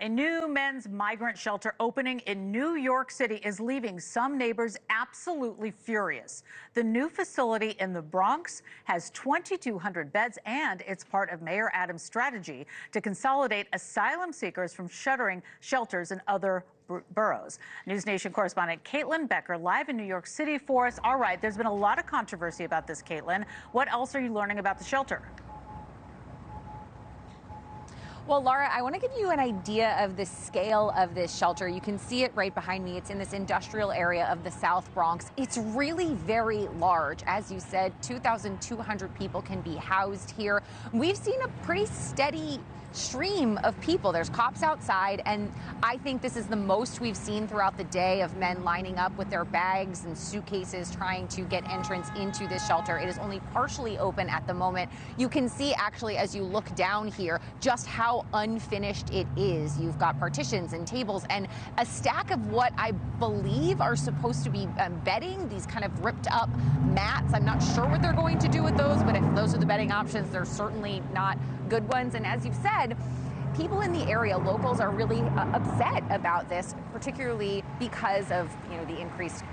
A new men's migrant shelter opening in New York City is leaving some neighbors absolutely furious. The new facility in the Bronx has 2,200 beds, and it's part of Mayor Adams' strategy to consolidate asylum seekers from shuttering shelters in other boroughs. NewsNation correspondent Caitlin Becker live in New York City for us. All right, there's been a lot of controversy about this, Caitlin. What else are you learning about the shelter? Well, Laura, I want to give you an idea of the scale of this shelter. You can see it right behind me. It's in this industrial area of the South Bronx. It's really very large. As you said, 2,200 people can be housed here. We've seen a pretty steady stream of people. There's cops outside, and I think this is the most we've seen throughout the day of men lining up with their bags and suitcases trying to get entrance into this shelter. It is only partially open at the moment. You can see actually as you look down here just how unfinished it is. You've got partitions and tables and a stack of what I believe are supposed to be bedding, these kind of ripped up mats. I'm not sure what they're going to do with those, but if those are the bedding options, they're certainly not good ones. And as you've said, people in the area, locals, are really upset about this, particularly because of the increased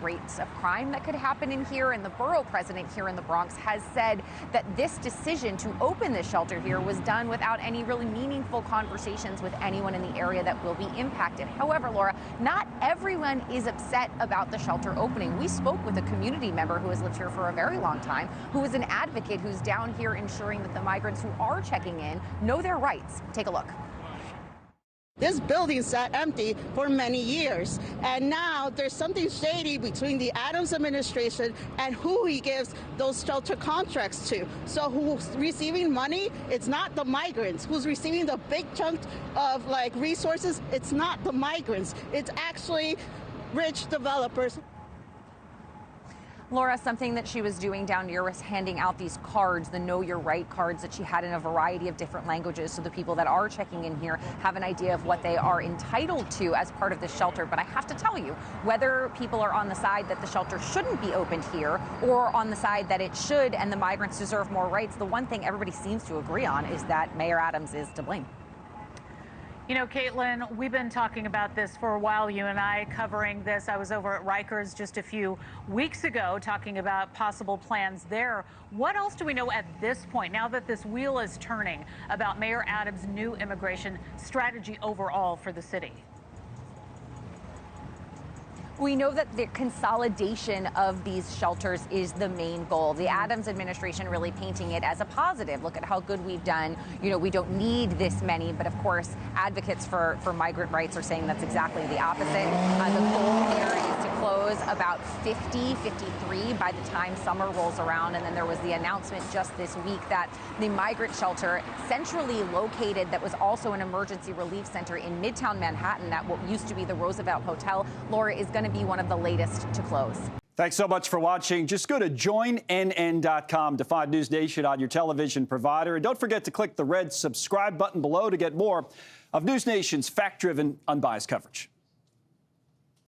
rates of crime that could happen in here. And the borough president here in the Bronx has said that this decision to open this shelter here was done without any really meaningful conversations with anyone in the area that will be impacted. However, Laura, not everyone is upset about the shelter opening. We spoke with a community member who has lived here for a very long time, who is an advocate who's down here ensuring that the migrants who are checking in know their rights. Take a look. This building sat empty for many years, and now there's something shady between the Adams administration and who he gives those shelter contracts to. So who's receiving money? It's not the migrants. Who's receiving the big chunk of resources? It's not the migrants. It's actually rich developers. Laura, something that she was doing down here was handing out these cards, the Know Your Right cards that she had in a variety of different languages, so the people that are checking in here have an idea of what they are entitled to as part of the shelter. But I have to tell you, whether people are on the side that the shelter shouldn't be opened here or on the side that it should and the migrants deserve more rights, the one thing everybody seems to agree on is that Mayor Adams is to blame. You know, Caitlin, we've been talking about this for a while, you and I, covering this. I was over at Rikers just a few weeks ago talking about possible plans there. What else do we know at this point, now that this wheel is turning, about Mayor Adams' new immigration strategy overall for the city? We know that the consolidation of these shelters is the main goal. The Adams administration really painting it as a positive. Look at how good we've done. We don't need this many, but of course, advocates for migrant rights are saying that's exactly the opposite. The goal here is to close about 53 by the time summer rolls around. And then there was the announcement just this week that the migrant shelter, centrally located, that was also an emergency relief center in Midtown Manhattan, that what used to be the Roosevelt Hotel, Laura, is going to be one of the latest to close. Thanks so much for watching. Just go to joinnn.com to find NewsNation on your television provider. And don't forget to click the red subscribe button below to get more of NewsNation's fact-driven, unbiased coverage.